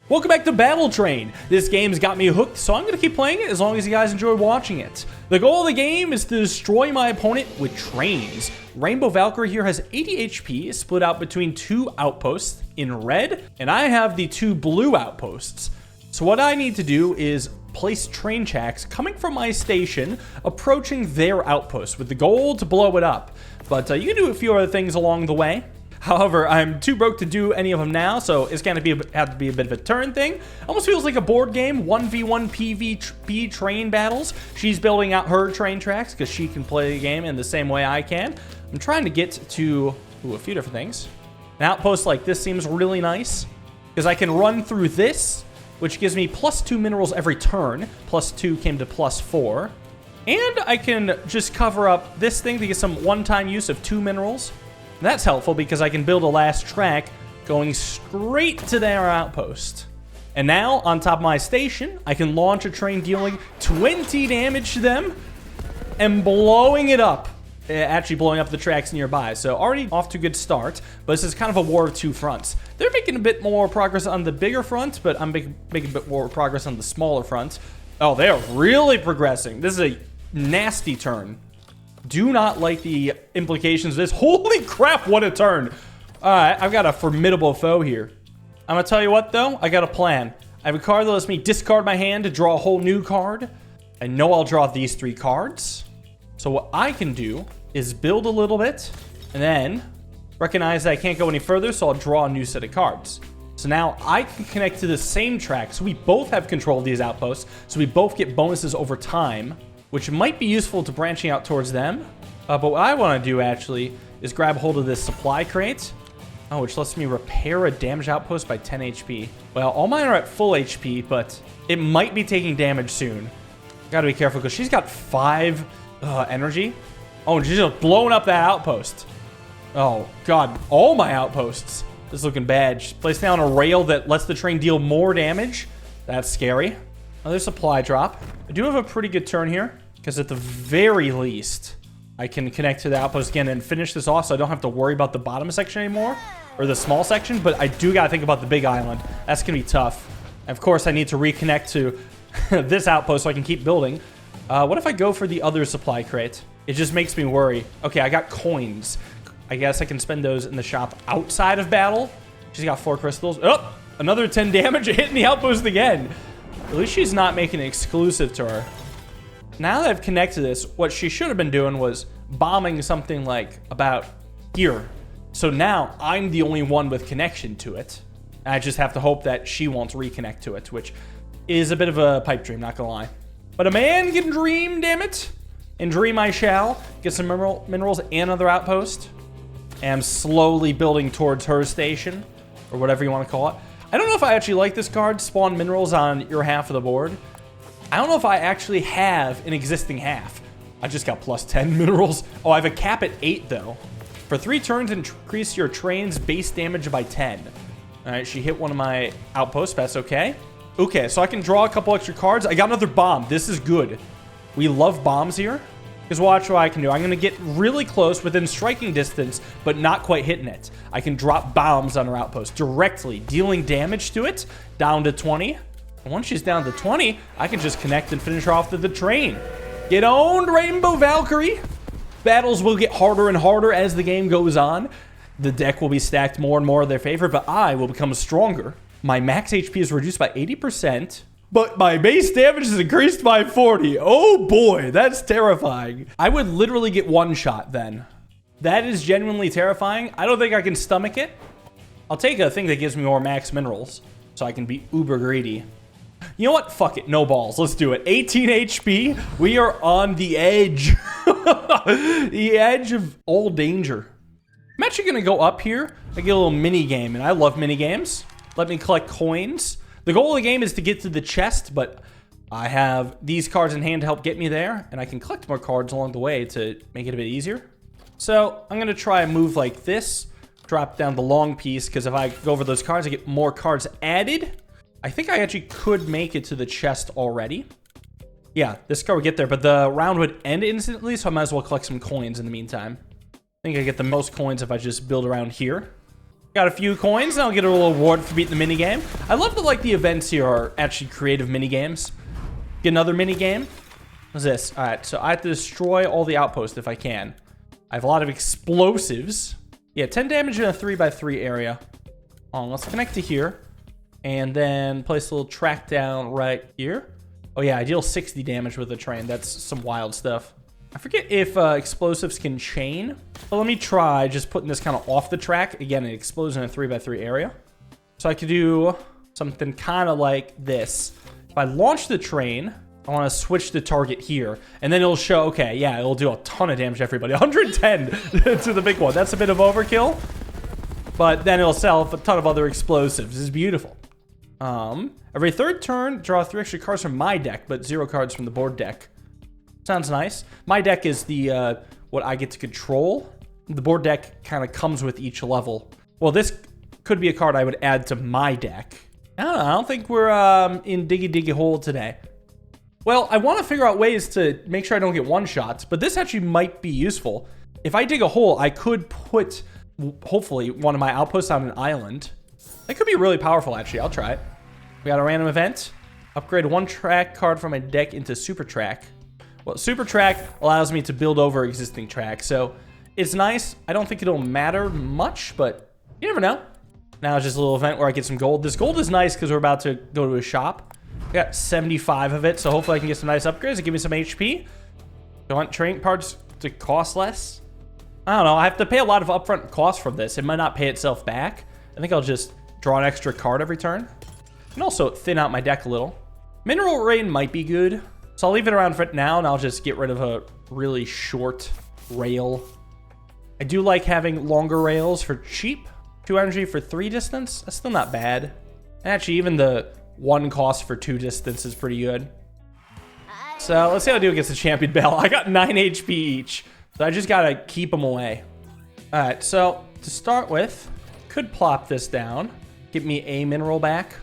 Welcome back to Battle Train. This game's got me hooked, so I'm going to keep playing it as long as you guys enjoy watching it. The goal of the game is to destroy my opponent with trains. Rainbow Valkyrie here has 80 HP, split out between two outposts in red, and I have the two blue outposts. So what I need to do is place train tracks coming from my station, approaching their outpost with the goal to blow it up. But you can do a few other things along the way. However, I'm too broke to do any of them now, so it's going to have to be a bit of a turn thing. Almost feels like a board game, 1v1 PvP train battles. She's building out her train tracks because she can play the game in the same way I can. I'm trying to get to a few different things. An outpost like this seems really nice because I can run through this, which gives me +2 minerals every turn. +2 came to +4. And I can just cover up this thing to get some one-time use of 2 minerals. That's helpful because I can build a last track going straight to their outpost. And now, on top of my station, I can launch a train dealing 20 damage to them and blowing it up. Actually blowing up the tracks nearby. So already off to a good start, but this is kind of a war of two fronts. They're making a bit more progress on the bigger front, but I'm making a bit more progress on the smaller front. Oh, they are really progressing. This is a nasty turn. Do not like the implications of this. Holy crap, what a turn. All right, I've got a formidable foe here. I'm going to tell you what, though. I got a plan. I have a card that lets me discard my hand to draw a whole new card. I know I'll draw these 3 cards. So what I can do is build a little bit and then recognize that I can't go any further, so I'll draw a new set of cards. So now I can connect to the same track. So we both have control of these outposts. So we both get bonuses over time, which might be useful to branching out towards them. But what I want to do, actually, is grab hold of this supply crate. Oh, which lets me repair a damaged outpost by 10 HP. Well, all mine are at full HP, but it might be taking damage soon. Gotta be careful, because she's got 5 energy. Oh, and she's just blowing up that outpost. Oh, God. All my outposts. This is looking bad. She's placed down a rail that lets the train deal more damage. That's scary. Another supply drop. I do have a pretty good turn here, because at the very least, I can connect to the outpost again and finish this off so I don't have to worry about the bottom section anymore, or the small section, but I do got to think about the big island. That's going to be tough. And of course, I need to reconnect to this outpost so I can keep building. What if I go for the other supply crate? It just makes me worry. Okay, I got coins. I guess I can spend those in the shop outside of battle. She's got 4 crystals. Oh, another 10 damage hitting the outpost again. At least she's not making it exclusive to her. Now that I've connected this, what she should have been doing was bombing something like about here. So now I'm the only one with connection to it. I just have to hope that she won't reconnect to it, which is a bit of a pipe dream, not gonna lie. But a man can dream, damn it. And dream I shall. Get some minerals and another outpost. And I'm slowly building towards her station, or whatever you want to call it. I don't know if I actually like this card, spawn minerals on your half of the board. I don't know if I actually have an existing half. I just got +10 minerals. Oh, I have a cap at 8, though. For 3 turns, increase your train's base damage by 10. All right, she hit one of my outposts. That's okay. Okay, so I can draw a couple extra cards. I got another bomb. This is good. We love bombs here. Because watch what I can do. I'm going to get really close within striking distance, but not quite hitting it. I can drop bombs on her outpost directly, dealing damage to it, down to 20. And once she's down to 20, I can just connect and finish her off to the train. Get owned, Rainbow Valkyrie! Battles will get harder and harder as the game goes on. The deck will be stacked more and more in their favor, but I will become stronger. My max HP is reduced by 80%. But my base damage is increased by 40. Oh boy, that's terrifying. I would literally get one shot then. That is genuinely terrifying. I don't think I can stomach it. I'll take a thing that gives me more max minerals so I can be uber greedy. You know what? Fuck it. No balls. Let's do it. 18 HP. We are on the edge. The edge of all danger. I'm actually going to go up here and get a little mini game. And I love mini games. Let me collect coins. The goal of the game is to get to the chest, but I have these cards in hand to help get me there, and I can collect more cards along the way to make it a bit easier. So I'm going to try a move like this, drop down the long piece, because if I go over those cards, I get more cards added. I think I actually could make it to the chest already. Yeah, this card would get there, but the round would end instantly, so I might as well collect some coins in the meantime. I think I get the most coins if I just build around here. Got a few coins, and I'll get a little reward for beating the minigame. I love that, like, the events here are actually creative minigames. Get another minigame. What's this? All right, so I have to destroy all the outposts if I can. I have a lot of explosives. Yeah, 10 damage in a 3x3 area. Let's connect to here. And then place a little track down right here. Oh yeah, I deal 60 damage with the train. That's some wild stuff. I forget if explosives can chain. But let me try just putting this kind of off the track. Again, it explodes in a 3x3 area. So I could do something kind of like this. If I launch the train, I want to switch the target here. And then it'll show, okay, yeah, it'll do a ton of damage to everybody. 110 to the big one. That's a bit of overkill. But then it'll sell a ton of other explosives. This is beautiful. Every third turn, draw 3 extra cards from my deck, but 0 cards from the board deck. Sounds nice. My deck is the what I get to control. The board deck kind of comes with each level. Well, this could be a card I would add to my deck. I don't think we're in diggy hole today. Well, I want to figure out ways to make sure I don't get one-shots, but this actually might be useful. If I dig a hole, I could put, hopefully, one of my outposts on an island. That could be really powerful, actually. I'll try it. We got a random event. Upgrade 1 track card from my deck into super track. Well, super track allows me to build over existing tracks, so it's nice. I don't think it'll matter much, but you never know. Now it's just a little event where I get some gold. This gold is nice because we're about to go to a shop. I got 75 of it, so hopefully I can get some nice upgrades and give me some HP. Do I want train parts to cost less? I don't know. I have to pay a lot of upfront costs from this. It might not pay itself back. I think I'll just draw an extra card every turn. And also thin out my deck a little. Mineral Rain might be good. So I'll leave it around for now, and I'll just get rid of a really short rail. I do like having longer rails for cheap. 2 energy for 3 distance. That's still not bad. And actually, even the 1 cost for 2 distance is pretty good. So let's see how I do against the Champion Bell. I got 9 HP each. So I just got to keep them away. All right, so to start with, could plop this down. Get me a mineral back.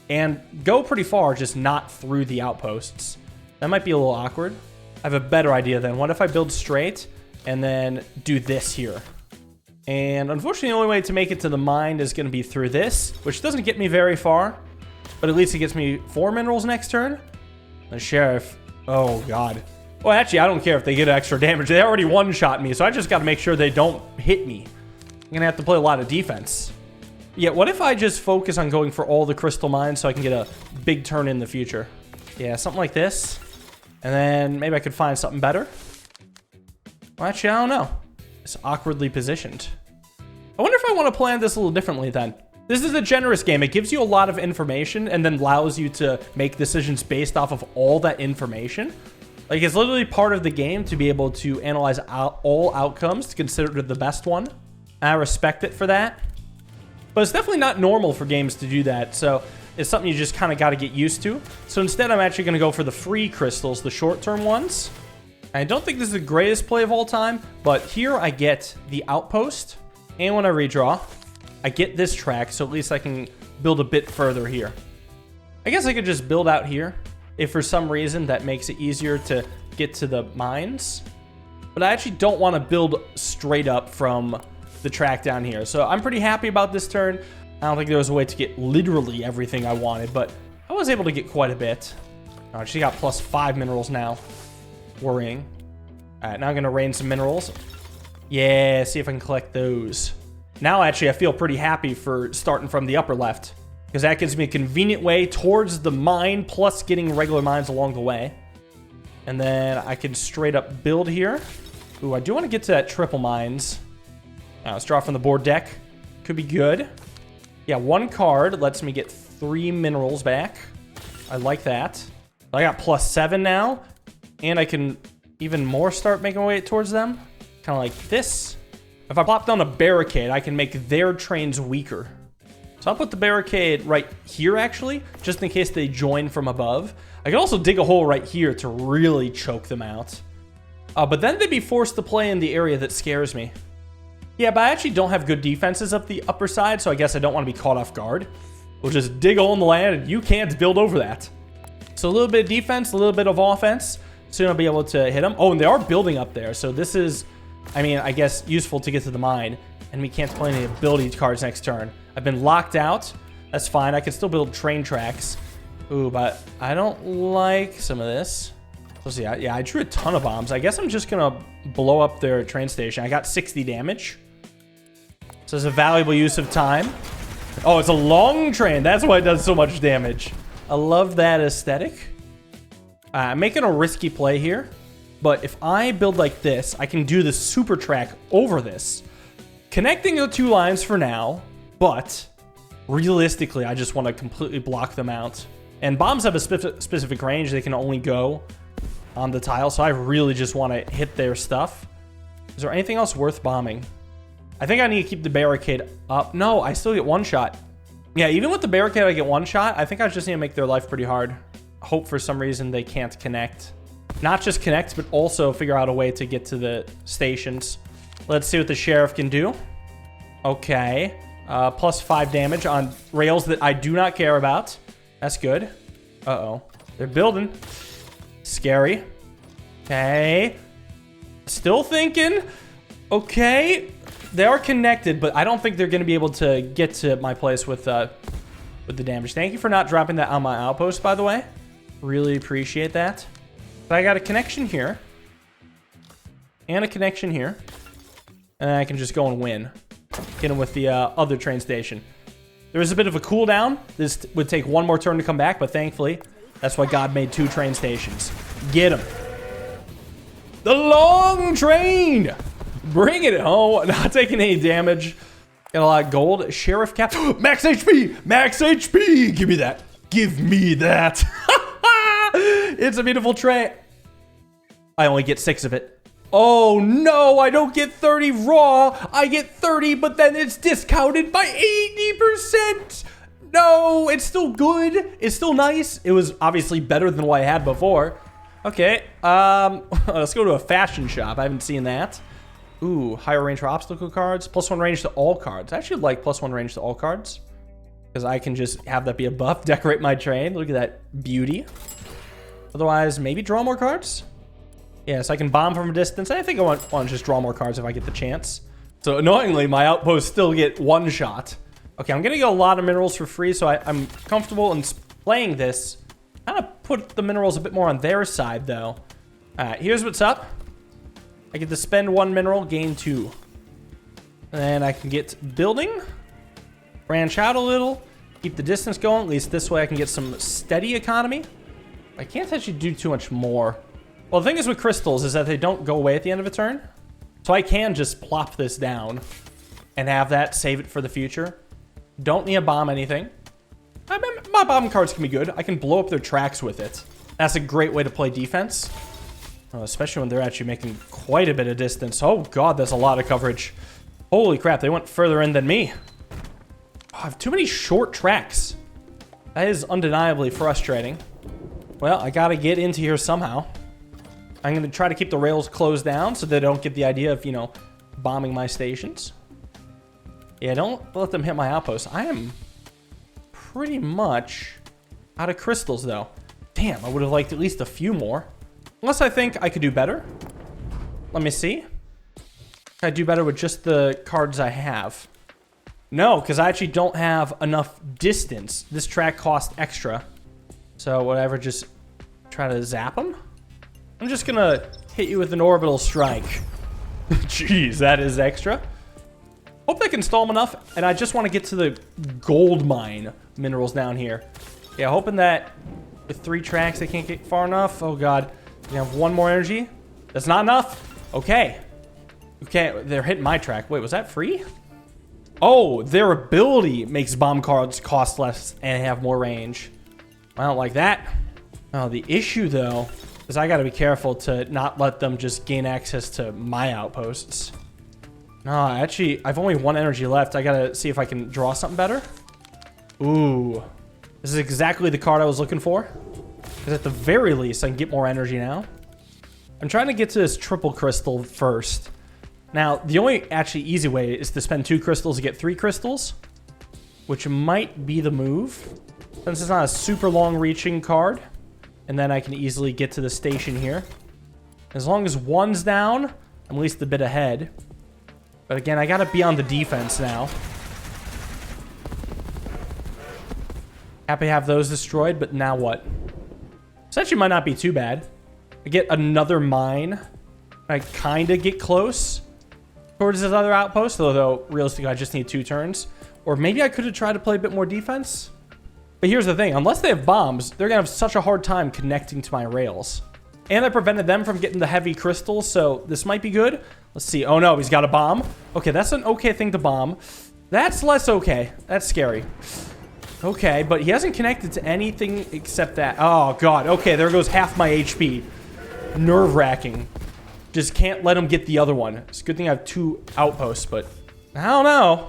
And go pretty far, just not through the outposts. That might be a little awkward. I have a better idea then. What if I build straight and then do this here? And unfortunately, the only way to make it to the mine is going to be through this, which doesn't get me very far. But at least it gets me 4 minerals next turn. The Sheriff. Oh, God. Well, actually, I don't care if they get extra damage. They already one-shot me, so I just got to make sure they don't hit me. I'm going to have to play a lot of defense. Yeah, what if I just focus on going for all the crystal mines so I can get a big turn in the future? Yeah, something like this. And then maybe I could find something better. Well, actually, I don't know. It's awkwardly positioned. I wonder if I want to plan this a little differently then. This is a generous game. It gives you a lot of information and then allows you to make decisions based off of all that information. Like, it's literally part of the game to be able to analyze all outcomes to consider the best one. I respect it for that. But it's definitely not normal for games to do that, so it's something you just kind of got to get used to. So instead, I'm actually going to go for the free crystals, the short-term ones. I don't think this is the greatest play of all time, but here I get the outpost, and when I redraw, I get this track, so at least I can build a bit further here. I guess I could just build out here, if for some reason that makes it easier to get to the mines. But I actually don't want to build straight up from the track down here. So I'm pretty happy about this turn. I don't think there was a way to get literally everything I wanted, but I was able to get quite a bit. All right, she got plus 5 minerals now. Worrying. All right, now I'm going to rain some minerals. Yeah, see if I can collect those. Now, actually, I feel pretty happy for starting from the upper left, because that gives me a convenient way towards the mine, plus getting regular mines along the way. And then I can straight up build here. Ooh, I do want to get to that triple mines. Now, let's draw from the board deck. Could be good. Yeah, 1 card lets me get 3 minerals back. I like that. I got plus 7 now. And I can even more start making my way towards them. Kind of like this. If I plop down a barricade, I can make their trains weaker. So I'll put the barricade right here, actually, just in case they join from above. I can also dig a hole right here to really choke them out. But then they'd be forced to play in the area that scares me. Yeah, but I actually don't have good defenses up the upper side, so I guess I don't want to be caught off guard. We'll just dig a hole in the land, and you can't build over that. So a little bit of defense, a little bit of offense. Soon I'll be able to hit them. Oh, and they are building up there, so this is, I mean, I guess useful to get to the mine. And we can't play any ability cards next turn. I've been locked out. That's fine. I can still build train tracks. Ooh, but I don't like some of this. Let's see. Yeah, I drew a ton of bombs. I guess I'm just going to blow up their train station. I got 60 damage. So it's a valuable use of time. Oh, it's a long train. That's why it does so much damage. I love that aesthetic. I'm making a risky play here. But if I build like this, I can do the super track over this. Connecting the two lines for now, but realistically, I just want to completely block them out. And bombs have a specific range. They can only go on the tile, so I really just want to hit their stuff. Is there anything else worth bombing? I think I need to keep the barricade up. No, I still get one shot. Yeah, even with the barricade, I get one shot. I think I just need to make their life pretty hard. Hope for some reason they can't connect. Not just connect, but also figure out a way to get to the stations. Let's see what the sheriff can do. Okay. Plus 5 damage on rails that I do not care about. That's good. Uh-oh. They're building. Scary. Okay. Still thinking. Okay. They are connected, but I don't think they're going to be able to get to my place with the damage. Thank you for not dropping that on my outpost, by the way. Really appreciate that. But I got a connection here. And a connection here. And I can just go and win. Get him with the other train station. There was a bit of a cooldown. This would take one more turn to come back, but thankfully, that's why God made 2 train stations. Get him. The long train! Bring it home. Not taking any damage. Got a lot of gold. Sheriff cap. Max HP! Max HP! Give me that. Give me that. It's a beautiful train. I only get 6 of it. Oh no, I don't get 30 raw. I get 30, but then it's discounted by 80%. No, it's still good. It's still nice. It was obviously better than what I had before. Okay, let's go to a fashion shop. I haven't seen that. Ooh, higher range for obstacle cards. +1 range to all cards. I actually like +1 range to all cards. Because I can just have that be a buff. Decorate my train. Look at that beauty. Otherwise, maybe draw more cards? Yeah, so I can bomb from a distance. I think I want to just draw more cards if I get the chance. So annoyingly, my outposts still get 1 shot. Okay, I'm going to get a lot of minerals for free, so I'm comfortable in playing this. Kind of put the minerals a bit more on their side, though. Here's what's up. I get to spend 1 mineral, gain 2. And then I can get building. Branch out a little. Keep the distance going. At least this way I can get some steady economy. I can't actually do too much more. Well, the thing is with crystals is that they don't go away at the end of a turn. So I can just plop this down and have that save it for the future. Don't need to bomb anything. I mean, my bomb cards can be good. I can blow up their tracks with it. That's a great way to play defense. Especially when they're actually making quite a bit of distance. Oh god, that's a lot of coverage. Holy crap, they went further in than me. Oh, I have too many short tracks. That is undeniably frustrating. Well, I gotta get into here somehow. I'm going to try to keep the rails closed down so they don't get the idea of, you know, bombing my stations. Yeah, don't let them hit my outposts. I am pretty much out of crystals, though. Damn, I would have liked at least a few more. Unless I think I could do better. Let me see. Can I do better with just the cards I have? No, because I actually don't have enough distance. This track costs extra. So whatever, just try to zap them. I'm just gonna hit you with an orbital strike. Jeez, that is extra. Hope they can stall them enough, and I just want to get to the gold mine minerals down here. Yeah, hoping that with 3 tracks they can't get far enough. Oh god, you have 1 more energy. That's not enough. Okay. Okay, they're hitting my track. Wait, was that free? Oh, their ability makes bomb cards cost less and have more range. I don't like that. Oh, the issue though is I gotta be careful to not let them just gain access to my outposts. No, actually, I've only 1 energy left. I gotta see if I can draw something better. Ooh. This is exactly the card I was looking for. Because at the very least, I can get more energy now. I'm trying to get to this triple crystal first. Now, the only actually easy way is to spend 2 crystals to get 3 crystals. Which might be the move. Since it's not a super long-reaching card. And then I can easily get to the station here. As long as 1's down, I'm at least a bit ahead. But again, I gotta be on the defense now. Happy to have those destroyed, but now what? This actually might not be too bad. I get another mine. I kind of get close towards this other outpost, although realistically I just need 2 turns. Or maybe I could have tried to play a bit more defense. But here's the thing, unless they have bombs, they're gonna have such a hard time connecting to my rails. And I prevented them from getting the heavy crystals, so this might be good. Let's see. Oh no, he's got a bomb. Okay, that's an okay thing to bomb. That's less okay. That's scary. Okay, but he hasn't connected to anything except that. Oh god, okay, there goes half my HP. Nerve-wracking. Just can't let him get the other one. It's a good thing I have 2 outposts, but I don't know.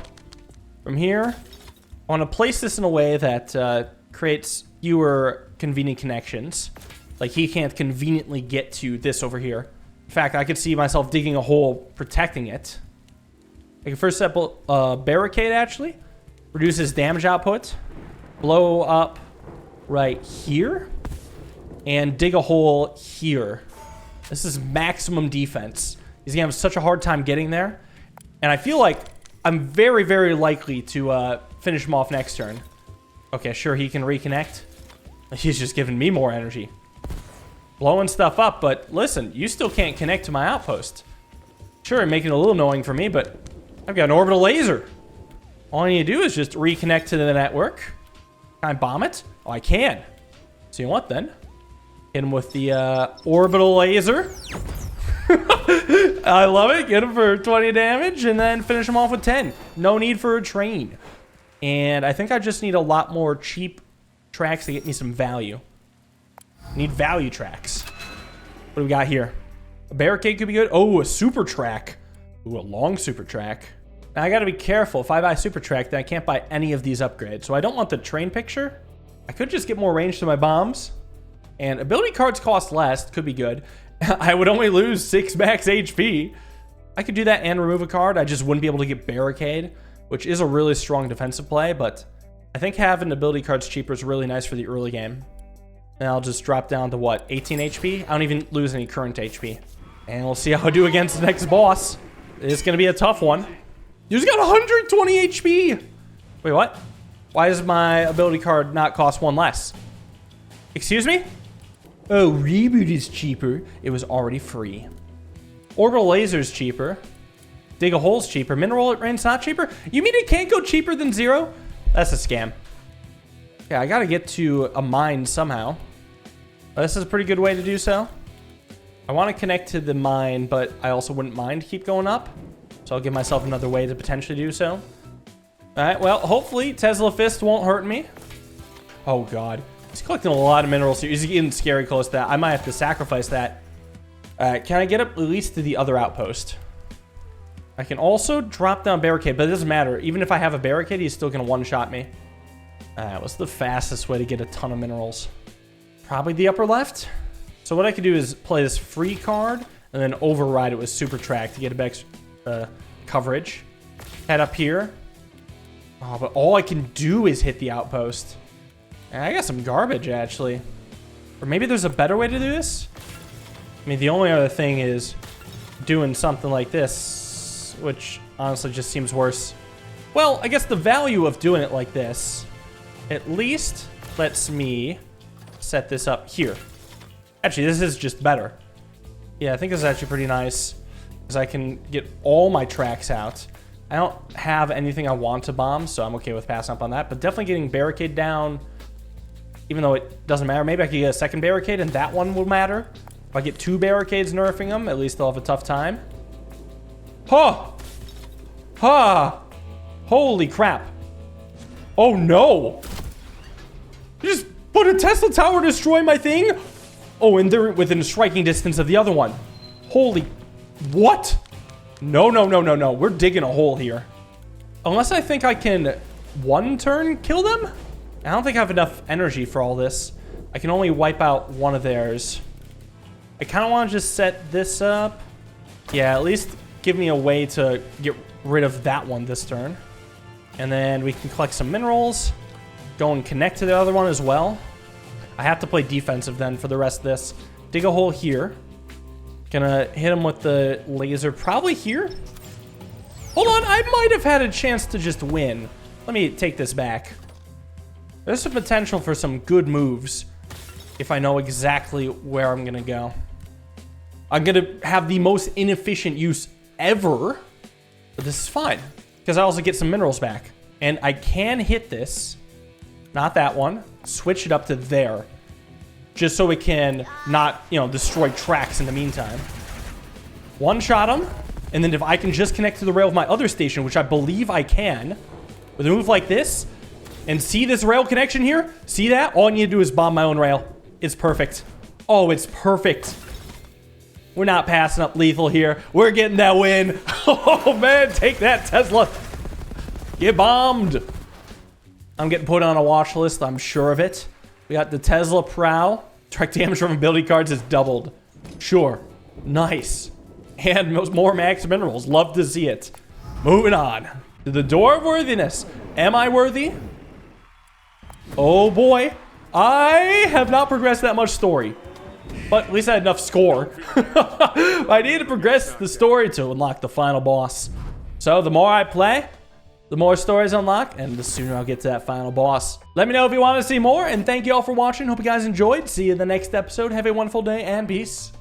From here, I want to place this in a way that creates fewer convenient connections. Like he can't conveniently get to this over here. In fact, I could see myself digging a hole protecting it. I can first set a barricade, actually. Reduces damage output. Blow up right here. And dig a hole here. This is maximum defense. He's gonna have such a hard time getting there. And I feel like I'm very, very likely to finish him off next turn. Okay, sure, he can reconnect. He's just giving me more energy. Blowing stuff up, but listen, you still can't connect to my outpost. Sure, making it a little annoying for me, but I've got an orbital laser. All I need to do is just reconnect to the network. Can I bomb it? Oh, I can. So you know what then? Hit him with the orbital laser. I love it. Get him for 20 damage and then finish him off with 10. No need for a train. And I think I just need a lot more cheap tracks to get me some value. Need value tracks. What do we got here? A barricade could be good. Oh, a super track. Ooh, a long super track. Now I gotta be careful. If I buy a super track, then I can't buy any of these upgrades. So I don't want the train picture. I could just get more range to my bombs. And ability cards cost less. Could be good. I would only lose 6 max HP. I could do that and remove a card. I just wouldn't be able to get barricade, which is a really strong defensive play. But I think having ability cards cheaper is really nice for the early game. And I'll just drop down to what, 18 HP? I don't even lose any current HP. And we'll see how I do against the next boss. It's going to be a tough one. He's got 120 HP. Wait, what? Why does my ability card not cost 1 less? Excuse me? Oh, reboot is cheaper. It was already free. Orbital laser's cheaper. Dig a hole's cheaper. Mineral rain's not cheaper? You mean it can't go cheaper than 0? That's a scam. Yeah, I gotta get to a mine somehow. This is a pretty good way to do so. I want to connect to the mine, but I also wouldn't mind keep going up. So I'll give myself another way to potentially do so. Alright, well, hopefully Tesla Fist won't hurt me. Oh, God. He's collecting a lot of minerals here. He's getting scary close to that. I might have to sacrifice that. Can I get up at least to the other outpost? I can also drop down barricade, but it doesn't matter. Even if I have a barricade, he's still going to one-shot me. What's the fastest way to get a ton of minerals? Probably the upper left. So what I could do is play this free card and then override it with super track to get a bit coverage. Head up here. Oh, but all I can do is hit the outpost. I got some garbage, actually. Or maybe there's a better way to do this? I mean, the only other thing is doing something like this, which honestly just seems worse. Well, I guess the value of doing it like this at least lets me set this up here. Actually, this is just better. Yeah, I think this is actually pretty nice because I can get all my tracks out. I don't have anything I want to bomb, so I'm okay with passing up on that. But definitely getting barricade down, even though it doesn't matter. Maybe I could get a second barricade and that one will matter. If I get 2 barricades nerfing them, at least they'll have a tough time. Huh! Huh! Holy crap. Oh no! You just put a Tesla tower to destroy my thing? Oh, and they're within striking distance of the other one. Holy... What? No, no, no, no, no. We're digging a hole here. Unless I think I can one turn kill them? I don't think I have enough energy for all this. I can only wipe out one of theirs. I kind of want to just set this up. Yeah, at least give me a way to get rid of that one this turn. And then we can collect some minerals. Go and connect to the other one as well. I have to play defensive then for the rest of this. Dig a hole here. Gonna hit him with the laser probably here. Hold on, I might have had a chance to just win. Let me take this back. There's some potential for some good moves if I know exactly where I'm gonna go. I'm gonna have the most inefficient use ever, but this is fine because I also get some minerals back. And I can hit this, not that one, switch it up to there, just so it can not, you know, destroy tracks in the meantime. One shot him, and then if I can just connect to the rail of my other station, which I believe I can, with a move like this, and see this rail connection here? See that? All I need to do is bomb my own rail. It's perfect. Oh, it's perfect. We're not passing up lethal here. We're getting that win. Oh, man, take that, Tesla. Get bombed. I'm getting put on a watch list, I'm sure of it. We got the Tesla Prow. Direct damage from ability cards is doubled. Sure. Nice. And more max minerals. Love to see it. Moving on to the door of worthiness. Am I worthy? Oh boy. I have not progressed that much story. But at least I had enough score. I need to progress the story to unlock the final boss. So the more I play, the more stories unlock, and the sooner I'll get to that final boss. Let me know if you want to see more, and thank you all for watching. Hope you guys enjoyed. See you in the next episode. Have a wonderful day, and peace.